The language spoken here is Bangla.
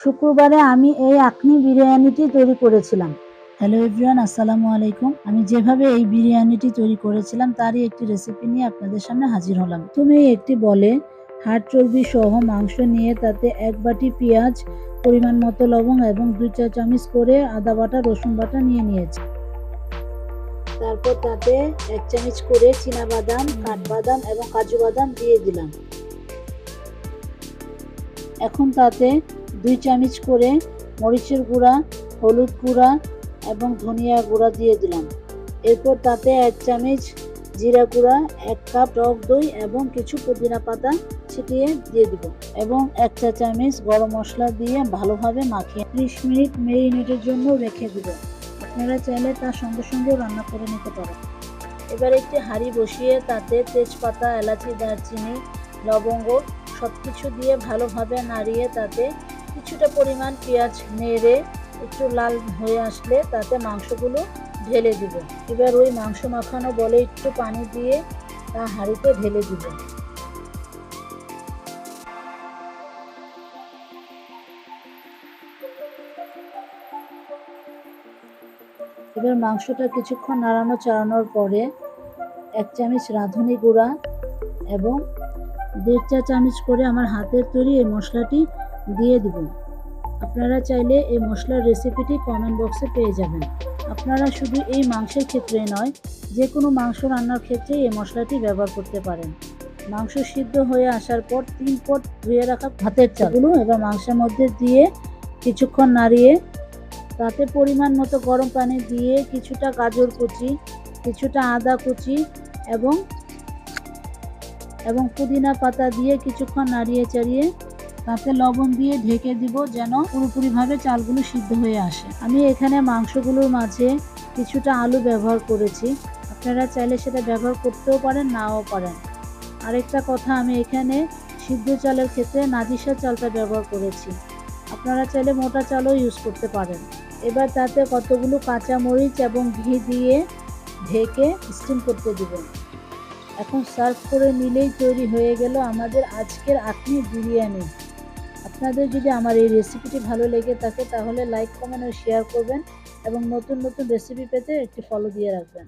শুক্রবারে আমি এই আখনি বিরিয়ানিটি তৈরি করেছিলাম। হ্যালো এভরিওয়ান, আসসালামু আলাইকুম। আমি যেভাবে এই বিরিয়ানিটি তৈরি করেছিলাম তারই একটি রেসিপি নিয়ে আপনাদের সামনে হাজির হলাম। তুমি একটি বলে হাড় চর্বি সহ মাংস নিয়ে তাতে 1 বাটি পেঁয়াজ, পরিমাণ মতো লবণ এবং 2 চা চামচ করে আদা বাটা, রসুন বাটা নিয়ে নিয়েছি। তারপর তাতে 1 চামচ করে চীনাবাদাম, কাঠবাদাম এবং কাজু বাদাম দিয়ে দিলাম। এখন তাতে 2 চামচ করে মরিচের গুঁড়া, হলুদ গুঁড়া এবং ধনিয়া গুঁড়া দিয়ে দিলাম। এরপর তাতে 1 চামচ জিরা গুঁড়া, 1 কাপ টক দই এবং কিছু পুদিনা পাতা ছিটিয়ে দিয়ে দিব এবং 1 চা চামচ গরম মশলা দিয়ে ভালোভাবে মাখিয়ে 30 মিনিট ম্যারিনেটের জন্য রেখে দিব। আপনারা চাইলে তার সঙ্গে সঙ্গে রান্না করে নিতে পারেন। এবার একটি হাঁড়ি বসিয়ে তাতে তেজপাতা, এলাচি, দারচিনি, লবঙ্গ সবকিছু দিয়ে ভালোভাবে নাড়িয়ে তাতে কিছুটা পরিমাণ পেঁয়াজ নেড়ে একটু লাল হয়ে আসলে তাতে মাংসগুলো ঢেলে দিব। এবার ওই মাংস মাখানো বলে একটু পানি দিয়ে তা হাঁড়িতে ঢেলে দিব। এবার মাংসটা কিছুক্ষণ নাড়ানো চাড়ানোর পরে 1 চামচ রাঁধুনি গুঁড়া এবং 1.5 চা চামচ করে আমার হাতের তৈরি এই মশলাটি দিয়ে দিব। আপনারা চাইলে এই মশলার রেসিপিটি কমেন্ট বক্সে পেয়ে যাবেন। আপনারা শুধু এই মাংসের ক্ষেত্রে নয়, যে কোনো মাংস রান্নার ক্ষেত্রে এই মশলাটি ব্যবহার করতে পারেন। মাংস সিদ্ধ হয়ে আসার পর 3 পট ধুয়ে রাখা ভাতের চালগুলো এবার মাংসের মধ্যে দিয়ে কিছুক্ষণ নাড়িয়ে তাতে পরিমাণ মতো গরম পানি দিয়ে কিছুটা গাজর কুচি, কিছুটা আদা কুচি এবং পুদিনা পাতা দিয়ে কিছুক্ষণ নাড়িয়ে চাড়িয়ে তাতে লবণ দিয়ে ঢেকে দিব যেন পুরোপুরিভাবে চালগুলো সিদ্ধ হয়ে আসে। আমি এখানে মাংসগুলোর মাঝে কিছুটা আলু ব্যবহার করেছি। আপনারা চাইলে সেটা ব্যবহার করতেও পারেন, নাও পারেন। আরেকটা কথা, আমি এখানে সিদ্ধ চালের ক্ষেত্রে নাজিসা চালটা ব্যবহার করেছি। আপনারা চাইলে মোটা চালও ইউজ করতে পারেন। এবার তাতে কতগুলো কাঁচা মরিচ এবং ঘি দিয়ে ঢেকে স্টিম করতে দিবেন। এখন সার্ভ করে নিলেই তৈরি হয়ে গেল আমাদের আজকের আখনি বিরিয়ানি। আপনাদের যদি আমার এই রেসিপিটি ভালো লেগে থাকে তাহলে লাইক, কমেন্ট ও শেয়ার করবেন এবং নতুন নতুন রেসিপি পেতে একটি ফলো দিয়ে রাখবেন।